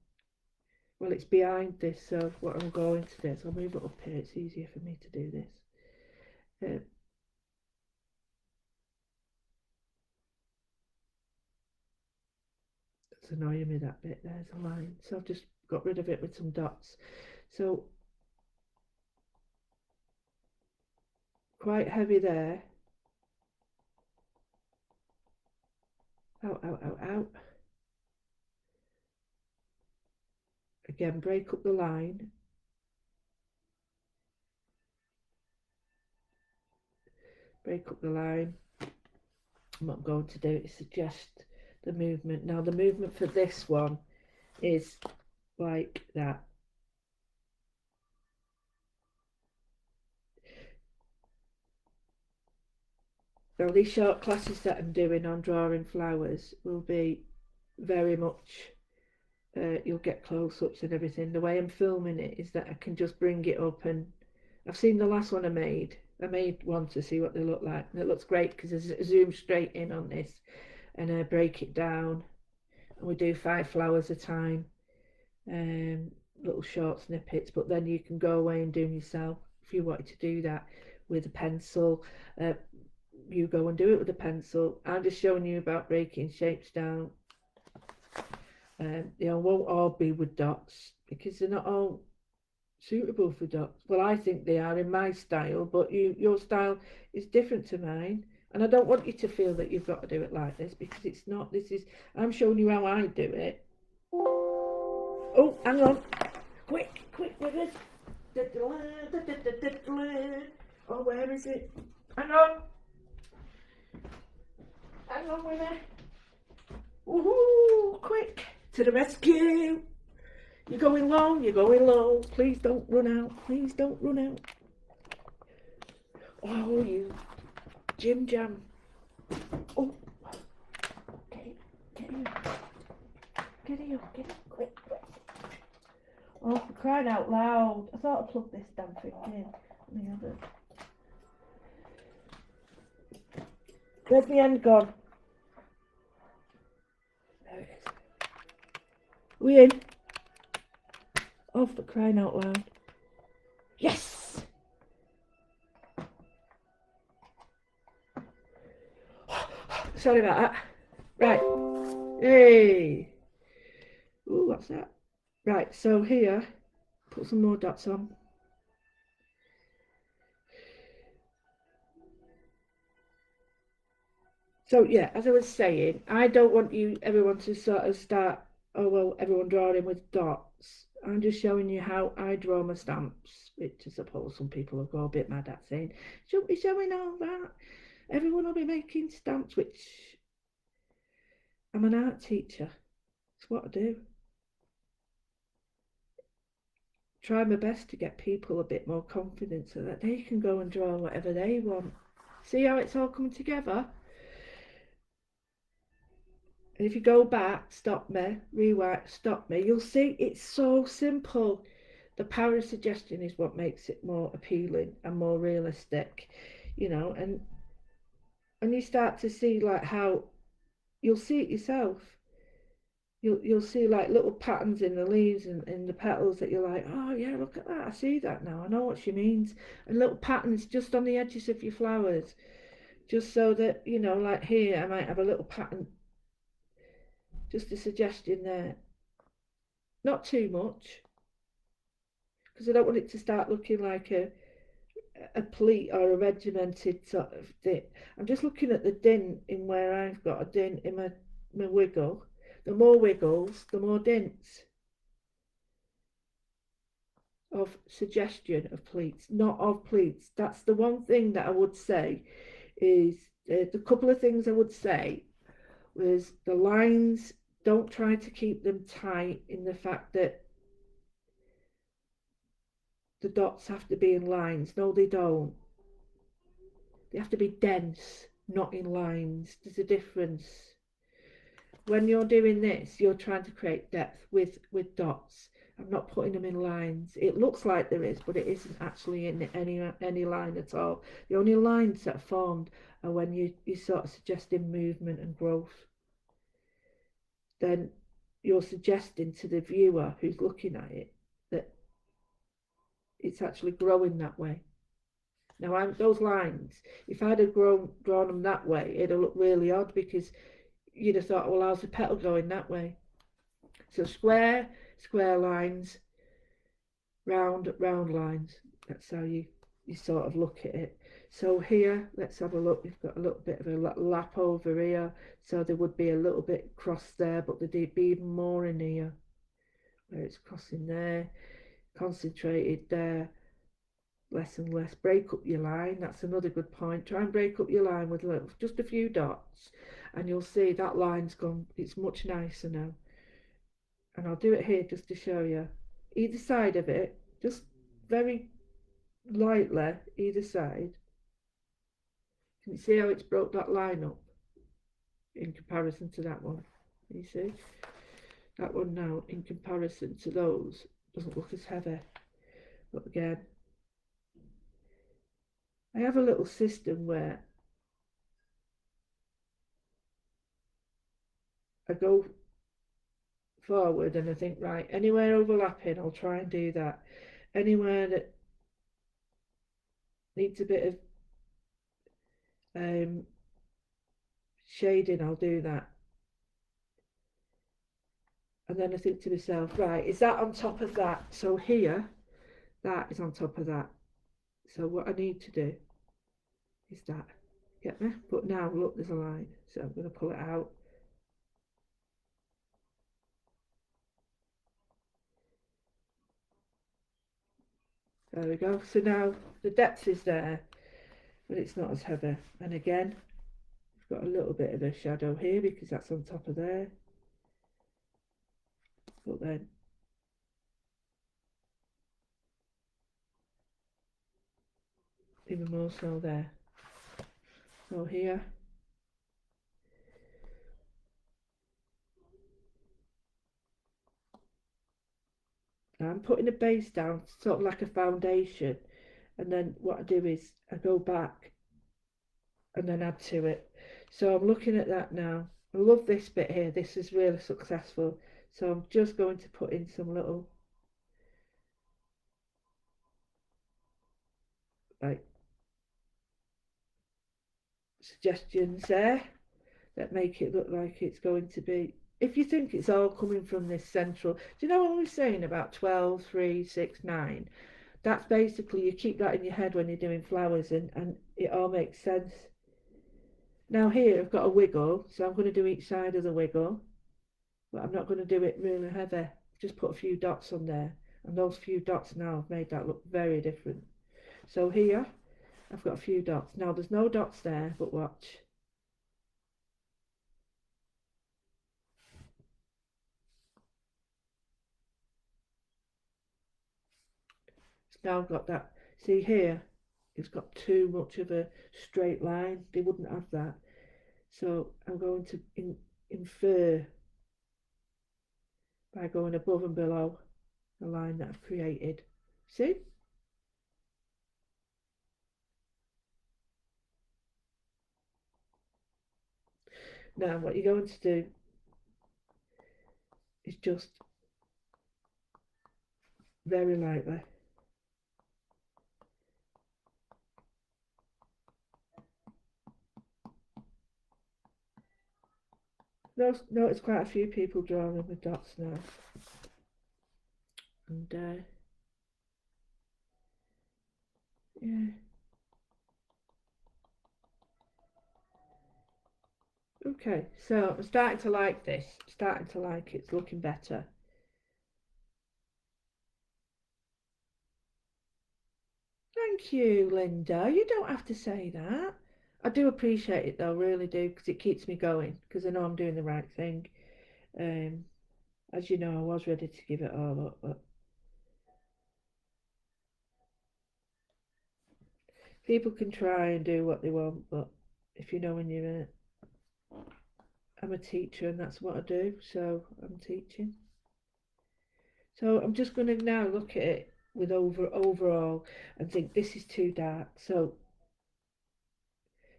well, it's behind this, so what I'm going to do is I'll move it up here. It's easier for me to do this. It's annoying me, that bit. There's a line. So I've just got rid of it with some dots. So quite heavy there. Out, out, out, out. Again, break up the line. Break up the line. And what I'm going to do is suggest the movement. Now the movement for this one is like that. Now these short classes that I'm doing on drawing flowers will be very much, you'll get close-ups and everything. The way I'm filming it is that I can just bring it up, and I've seen the last one I made one to see what they look like, and it looks great because I zoom straight in on this and I break it down, and we do 5 flowers a time, little short snippets, but then you can go away and do them yourself if you wanted to do that with a pencil. You go and do it with a pencil. I'm just showing you about breaking shapes down. Won't all be with dots because they're not all suitable for dots. Well, I think they are in my style, but your style is different to mine, and I don't want you to feel that you've got to do it like this because it's not. I'm showing you how I do it. Oh, hang on, quick with it. Oh, where is it? Hang on with it. Woohoo! Quick to the rescue. You're going low. Please don't run out. Oh, you Jim Jam. Oh, get here, quick. Oh, for crying out loud. I thought I plugged this damn thing in. Where's the end gone? There it is. We in? Oh, for crying out loud. Yes! Sorry about that. Right. Hey! Ooh, what's that? Right, so here, put some more dots on. So yeah, as I was saying, I don't want everyone to sort of start, oh well, everyone drawing with dots. I'm just showing you how I draw my stamps, which I suppose some people will go a bit mad at, saying, shouldn't be showing all that. Everyone will be making stamps, which I'm an art teacher. It's what I do. Try my best to get people a bit more confident so that they can go and draw whatever they want. See how it's all coming together? And if you go back, stop me, rewind, stop me, you'll see it's so simple. The power of suggestion is what makes it more appealing and more realistic, and you start to see like how you'll see it yourself. You'll see like little patterns in the leaves and in the petals that you're like, oh yeah, look at that, I see that now, I know what she means. And little patterns just on the edges of your flowers, just so that, like here I might have a little pattern, just a suggestion there. Not too much, because I don't want it to start looking like a pleat or a regimented sort of thing. I'm just looking at the dint in where I've got a dint in my wiggle. The more wiggles, the more dints of suggestion of pleats, not of pleats. That's the one thing that I would say is the couple of things I would say was the lines, don't try to keep them tight in the fact that the dots have to be in lines. No, they don't. They have to be dense, not in lines. There's a difference. When you're doing this, you're trying to create depth with dots. I'm not putting them in lines. It looks like there is, but it isn't actually in any line at all. The only lines that are formed are when you sort of suggesting movement and growth. Then you're suggesting to the viewer who's looking at it that it's actually growing that way. Now, those lines, if I'd have drawn them that way, it'd look really odd because you'd have thought, well, how's the petal going that way? So square lines, round lines. That's how you sort of look at it. So here, let's have a look. We've got a little bit of a lap over here. So there would be a little bit cross there, but there'd be even more in here where it's crossing there, concentrated there, less and less. Break up your line. That's another good point. Try and break up your line with just a few dots, and you'll see that line's gone. It's much nicer now. And I'll do it here just to show you. Either side of it, just very lightly, either side. Can you see how it's broke that line up in comparison to that one? You see? That one now, in comparison to those, doesn't look as heavy. But again, I have a little system where I go forward and I think, right, anywhere overlapping, I'll try and do that. Anywhere that needs a bit of shading, I'll do that. And then I think to myself, right, is that on top of that? So here, that is on top of that. So what I need to do is that. Get me? But now, look, there's a line. So I'm going to pull it out. There we go. So now the depth is there, but it's not as heavy. And again, we've got a little bit of a shadow here because that's on top of there. But then even more so there. So here, now I'm putting a base down, sort of like a foundation, and then what I do is I go back and then add to it. So I'm looking at that now. I love this bit here. This is really successful. So I'm just going to put in some little like suggestions there that make it look like it's going to be, if you think it's all coming from this central, do you know what I was saying about 12, 3, 6, 9? That's basically, you keep that in your head when you're doing flowers, and it all makes sense. Now here I've got a wiggle, so I'm going to do each side of the wiggle, but I'm not going to do it really heavy. Just put a few dots on there, and those few dots now have made that look very different. So here I've got a few dots. Now there's no dots there, but watch. It's now got that. See here, it's got too much of a straight line. They wouldn't have that. So I'm going to infer by going above and below the line that I've created. See? Now what you're going to do is just very lightly notice quite a few people drawing with dots now, and yeah, Okay, so I'm starting to like this. Starting to like it. It's looking better. Thank you, Linda. You don't have to say that. I do appreciate it though, really do, because it keeps me going, because I know I'm doing the right thing. Um, as you know, I was ready to give it all up, but people can try and do what they want, but if you know when you're, I'm a teacher and that's what I do, so I'm teaching. So I'm just going to now look at it with overall and think this is too dark. So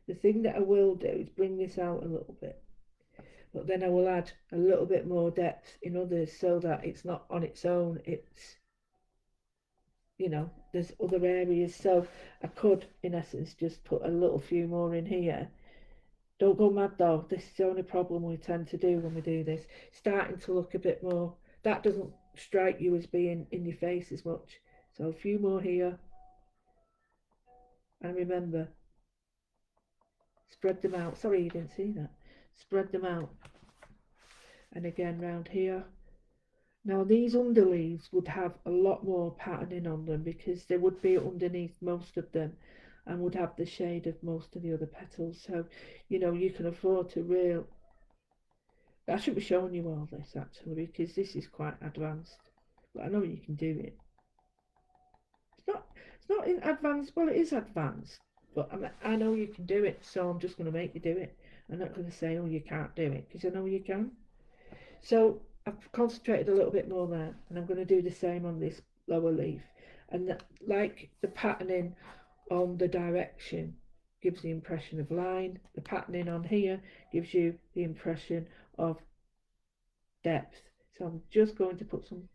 the thing that I will do is bring this out a little bit, but then I will add a little bit more depth in others so that it's not on its own. It's, there's other areas. So I could, in essence, just put a little few more in here. Don't go mad though. This is the only problem we tend to do when we do this. Starting to look a bit more. That doesn't strike you as being in your face as much. So a few more here. And remember, spread them out. Sorry you didn't see that. Spread them out. And again round here. Now these underleaves would have a lot more patterning on them because they would be underneath most of them and would have the shade of most of the other petals. So, you can afford to real. I should be showing you all this actually because this is quite advanced. But I know you can do it. It's not in advanced. Well, it is advanced, but I know you can do it. So I'm just going to make you do it. I'm not going to say, oh, you can't do it because I know you can. So I've concentrated a little bit more there, and I'm going to do the same on this lower leaf. And like the patterning on the direction gives the impression of line, the patterning on here gives you the impression of depth. So I'm just going to put some.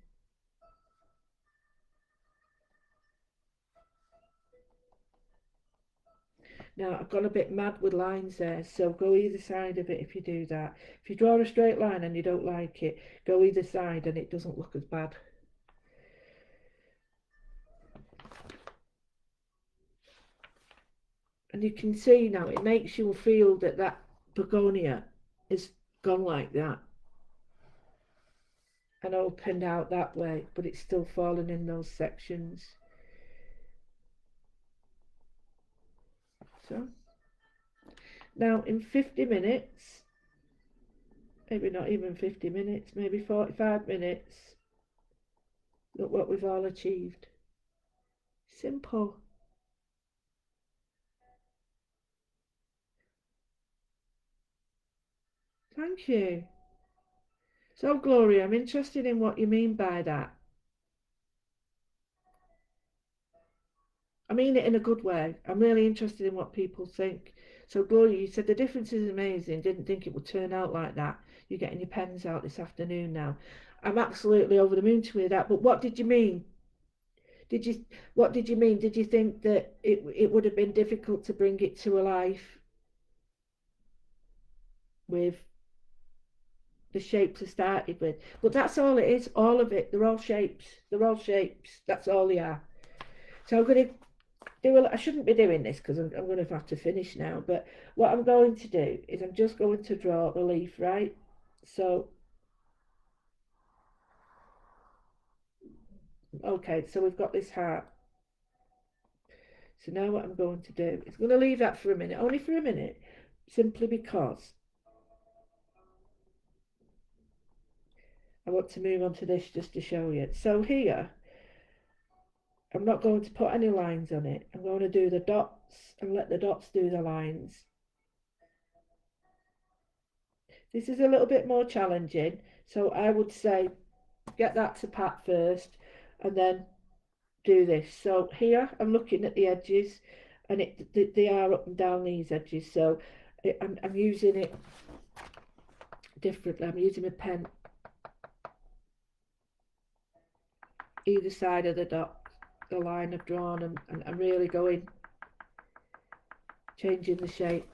Now I've gone a bit mad with lines there, so go either side of it if you do that. If you draw a straight line and you don't like it, go either side and it doesn't look as bad. And you can see now it makes you feel that begonia is gone like that and opened out that way, but it's still fallen in those sections. So now in 50 minutes, maybe not even 50 minutes, maybe 45 minutes, look what we've all achieved. Simple. Thank you. So, Gloria, I'm interested in what you mean by that. I mean it in a good way. I'm really interested in what people think. So, Gloria, you said the difference is amazing. Didn't think it would turn out like that. You're getting your pens out this afternoon now. I'm absolutely over the moon to hear that. But what did you mean? Did you what did you mean? Did you think that it would have been difficult to bring it to a life with the shapes I started with? But that's all it is. All of it. They're all shapes. They're all shapes. That's all they are. So I'm going to I shouldn't be doing this because I'm going to have to finish now. But what I'm going to do is I'm just going to draw the leaf, right? So, okay, so we've got this heart. So now what I'm going to do is I'm going to leave that for a minute, only for a minute, simply because I want to move on to this just to show you. So here, I'm not going to put any lines on it. I'm going to do the dots and let the dots do the lines. This is a little bit more challenging, so I would say get that to pat first and then do this. So here I'm looking at the edges and they are up and down these edges. So I'm using it differently. I'm using my pen either side of the dot, the line I've drawn, and I'm really going, changing the shape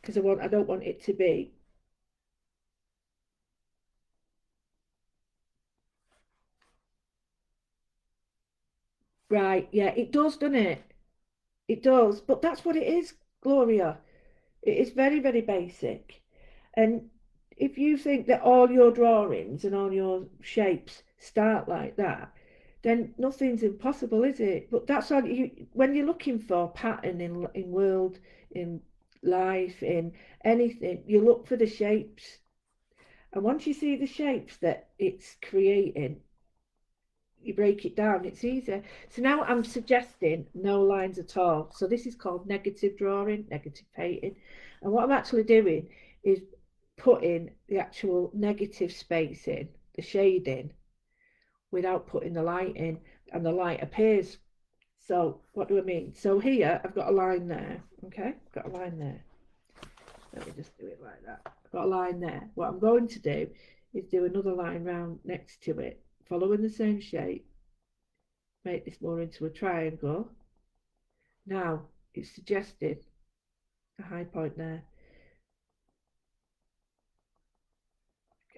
because I don't want it to be right. Yeah, it does, doesn't it? It does, but that's what it is, Gloria. It is very, very basic. And if you think that all your drawings and all your shapes start like that, then nothing's impossible, is it? But that's all you, when you're looking for pattern in world, in life, in anything, you look for the shapes. And once you see the shapes that it's creating, you break it down, it's easier. So now I'm suggesting no lines at all. So this is called negative drawing, negative painting. And what I'm actually doing is putting the actual negative space in, the shading, without putting the light in, and the light appears. So what do I mean? So here I've got a line there, okay? I've got a line there. Let me just do it like that. I've got a line there. What I'm going to do is do another line round next to it, following the same shape, make this more into a triangle. Now it's suggested a high point there.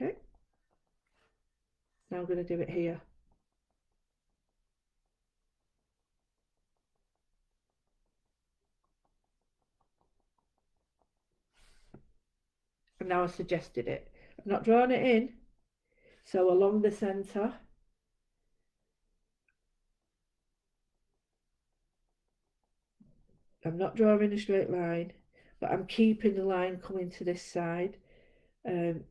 Okay, now I'm going to do it here. And now I've suggested it. I've not drawn it in. So along the centre, I'm not drawing a straight line, but I'm keeping the line coming to this side. Um,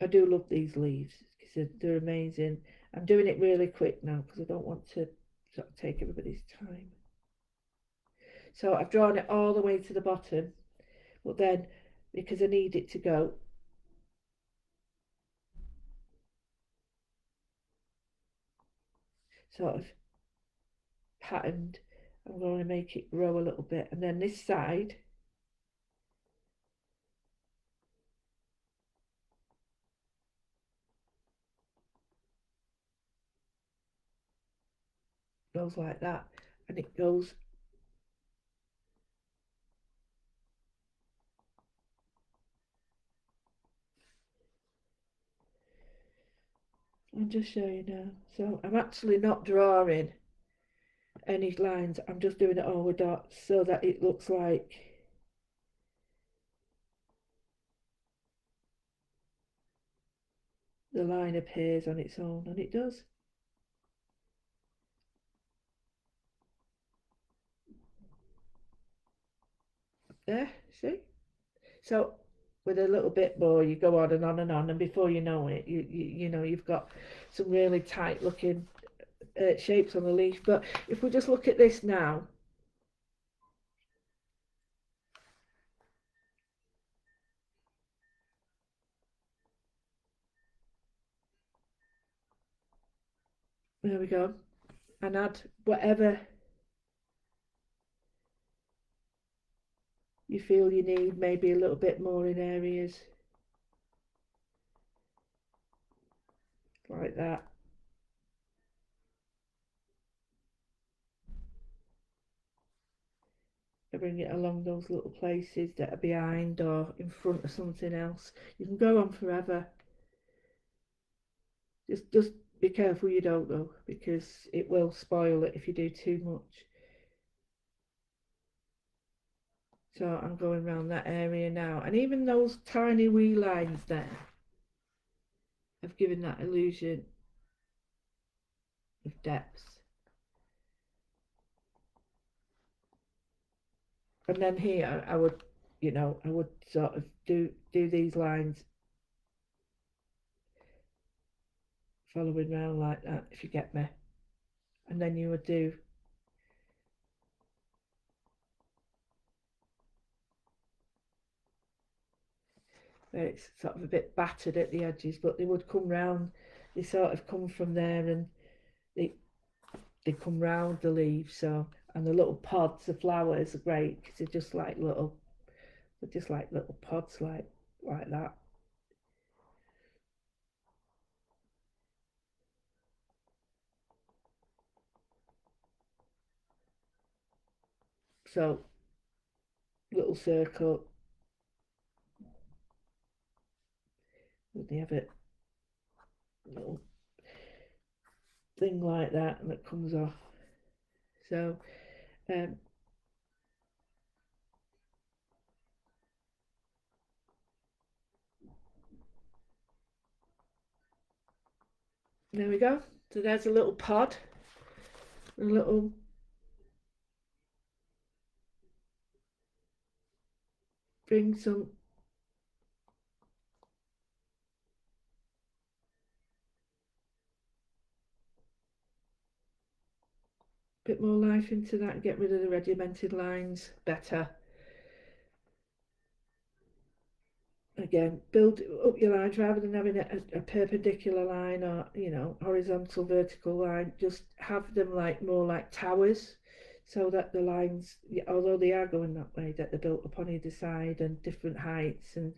I do love these leaves because they're amazing. I'm doing it really quick now because I don't want to sort of take everybody's time. So I've drawn it all the way to the bottom, but then because I need it to go, sort of patterned, I'm going to make it grow a little bit. And then this side, goes like that, and it goes. I'll just show you now. So I'm actually not drawing any lines. I'm just doing it all with dots so that it looks like the line appears on its own, and it does. There, see? So with a little bit more, you go on and on and on, and before you know it, you know you've got some really tight looking shapes on the leaf. But if we just look at this now, there we go, and add whatever you feel you need, maybe a little bit more in areas like that. I bring it along those little places that are behind or in front of something else. You can go on forever. Just be careful you don't though, because it will spoil it if you do too much. So I'm going around that area now, and even those tiny wee lines there have given that illusion of depth. And then here I would, I would sort of do these lines following round like that, if you get me. And then you would do where it's sort of a bit battered at the edges, but they would come round. They sort of come from there, and they they come round the leaves. So, and the little pods, the flowers are great because they're just like little pods, like that. So, little circle. They have a little thing like that, and it comes off. So, um, There we go. So there's a little pod, a little bring some bit more life into that and get rid of the regimented lines better. Again, build up your lines rather than having a perpendicular line or, you know, horizontal, vertical line. Just have them like more like towers, so that the lines, although they are going that way, that they're built up on either side and different heights and,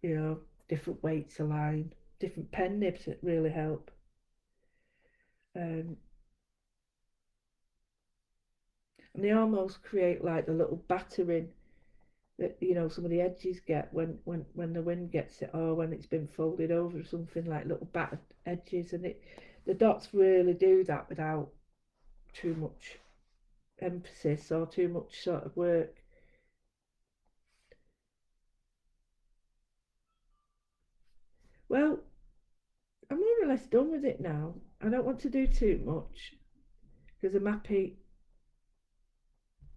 you know, different weights of line, different pen nibs that really help. Um, and they almost create like the little battering that, you know, some of the edges get when the wind gets it, or when it's been folded over or something, like little battered edges. And it, the dots really do that without too much emphasis or too much sort of work. Well, I'm more or less done with it now. I don't want to do too much because I'm happy,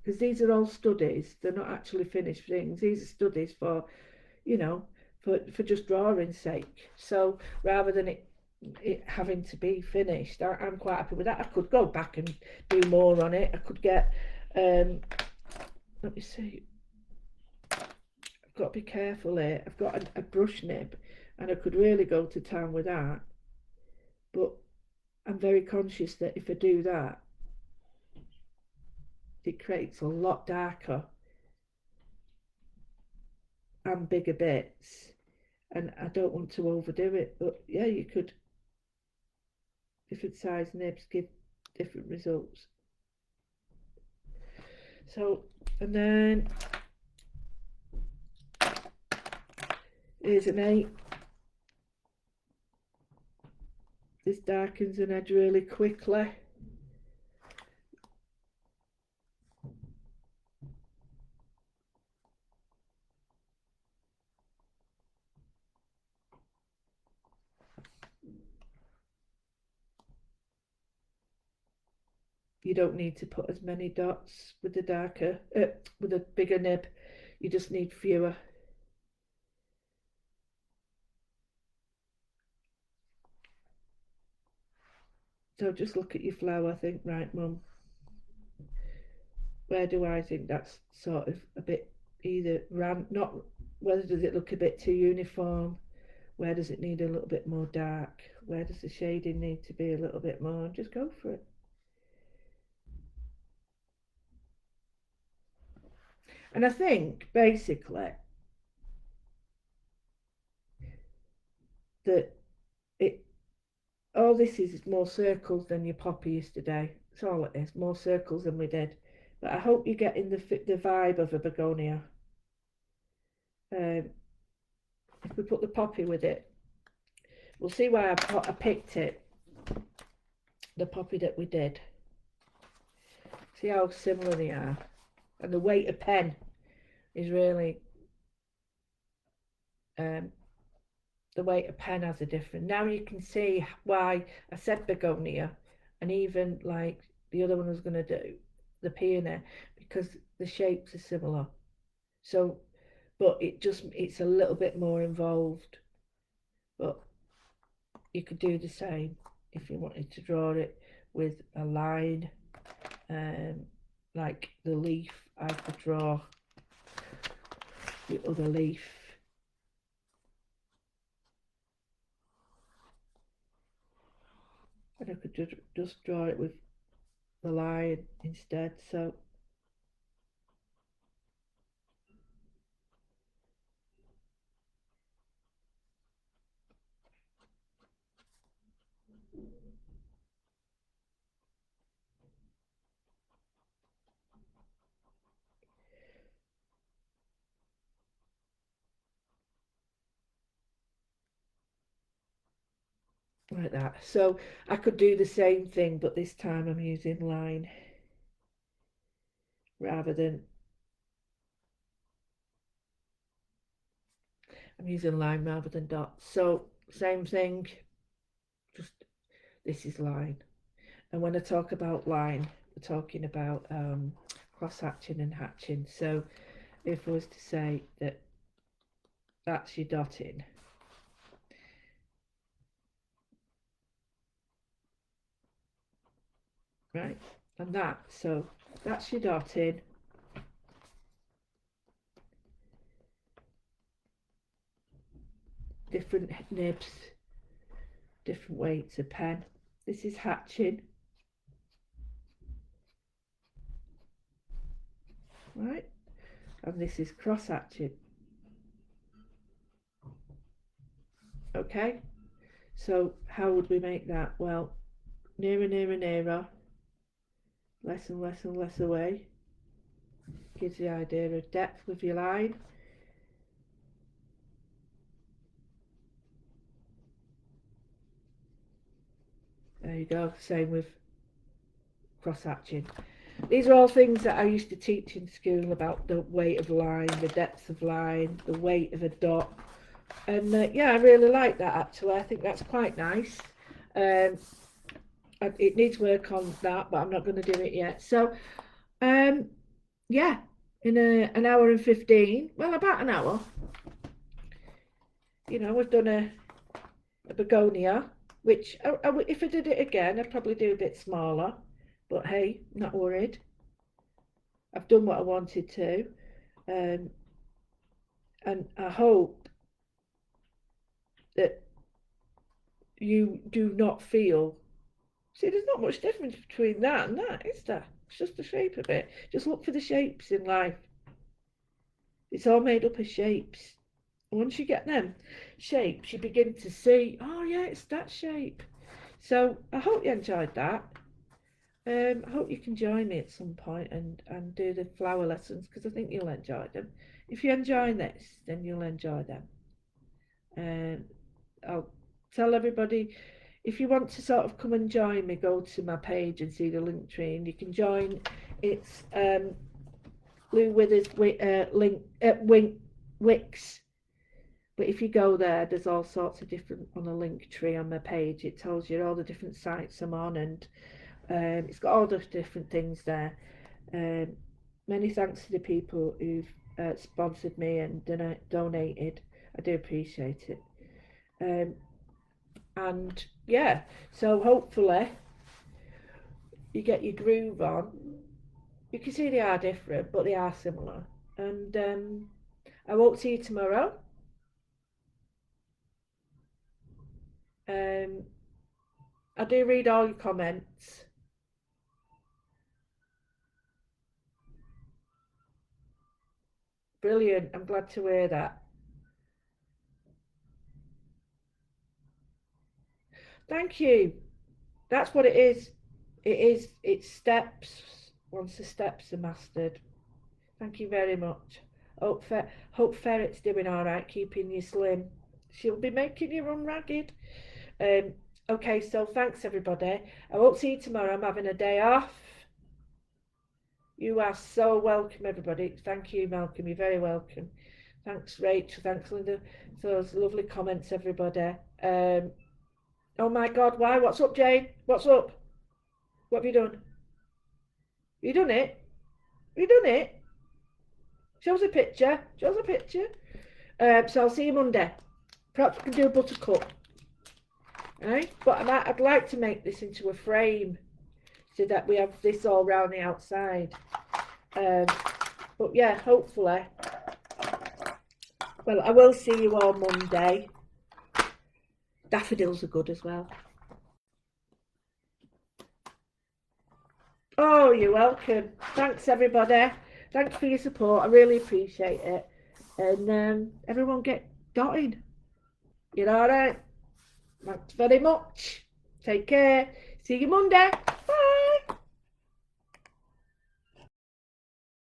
because these are all studies, they're not actually finished things. These are studies for, you know, for just drawing's sake. So rather than it having to be finished, I'm quite happy with that. I could go back and do more on it. I could get, let me see, I've got to be careful here. I've got a brush nib and I could really go to town with that. But I'm very conscious that if I do that, it creates a lot darker and bigger bits. And I don't want to overdo it. But yeah, you could, different size nibs give different results. So, and then here's an 8. This darkens an edge really quickly. You don't need to put as many dots with the darker, with a bigger nib. You just need fewer. So just look at your flower, think, right, mum, where do I think that's sort of a bit either not, whether does it look a bit too uniform? Where does it need a little bit more dark? Where does the shading need to be a little bit more? Just go for it. And I think basically that it, all this is more circles than your poppy yesterday. That's all it is, more circles than we did. But I hope you're getting the vibe of a begonia. Um, if we put the poppy with it, we'll see why I picked it, the poppy that we did. See how similar they are. And the weight of pen is really, um, the weight of pen has a difference. Now you can see why I said begonia, and even like the other one I was going to do, the peony, because the shapes are similar. So, but it's a little bit more involved. But you could do the same if you wanted to draw it with a line, um, like the leaf. I could draw the other leaf. And I could just draw it with the line instead. So like that. So I could do the same thing, but this time I'm using line rather than, I'm using line rather than dots. So same thing, just this is line. And when I talk about line, we're talking about cross hatching and hatching. So if I was to say that that's your dotting, right? And so that's your dotting. Different nibs, different weights of pen. This is hatching, right? And this is cross hatching. Okay, so how would we make that? Well, nearer, nearer, nearer, less and less and less away. Gives the idea of depth with your line. There you go, same with cross hatching. These are all things that I used to teach in school about the weight of line, the depth of line, the weight of a dot. And yeah, I really like that actually. I think that's quite nice. It needs work on that, but I'm not going to do it yet. So, yeah, in an hour and 15, well, about an hour, you know, we've done a begonia, which if I did it again, I'd probably do a bit smaller. But hey, not worried. I've done what I wanted to. And I hope that you do not feel. See, there's not much difference between that and that, is there? It's just the shape of it. Just look for the shapes in life. It's all made up of shapes. Once you get them shapes, you begin to see, oh yeah, it's that shape. So I hope you enjoyed that. I hope you can join me at some point and do the flower lessons, because I think you'll enjoy them. If you enjoy this, then you'll enjoy them. I'll tell everybody, if you want to sort of come and join me, go to my page and see the link tree, and you can join. It's Lou Withers Wix. But if you go there, there's all sorts of different on a link tree on my page. It tells you all the different sites I'm on, and it's got all the different things there. Many thanks to the people who've sponsored me and donated. I do appreciate it. And yeah, so hopefully you get your groove on. You can see they are different, but they are similar. And I won't see you tomorrow. I do read all your comments. Brilliant. I'm glad to hear that. Thank you. That's what it is. It's steps. Once the steps are mastered. Thank you very much. Hope Ferret's doing all right, keeping you slim. She'll be making you run ragged. Okay, so thanks everybody. I won't see you tomorrow. I'm having a day off. You are so welcome, everybody. Thank you, Malcolm. You're very welcome. Thanks, Rachel. Thanks, Linda. For those lovely comments, everybody. Oh my God, why? What's up, Jane? What's up? What have you done? You done it? You done it? Show us a picture. Show us a picture. So I'll see you Monday. Perhaps we can do a buttercup. Right? But I'd like to make this into a frame so that we have this all round the outside. But yeah, hopefully. Well, I will see you all Monday. Daffodils are good as well. Oh, you're welcome. Thanks, everybody. Thanks for your support. I really appreciate it. And everyone get dotting. You know, all right? Thanks very much. Take care. See you Monday. Bye.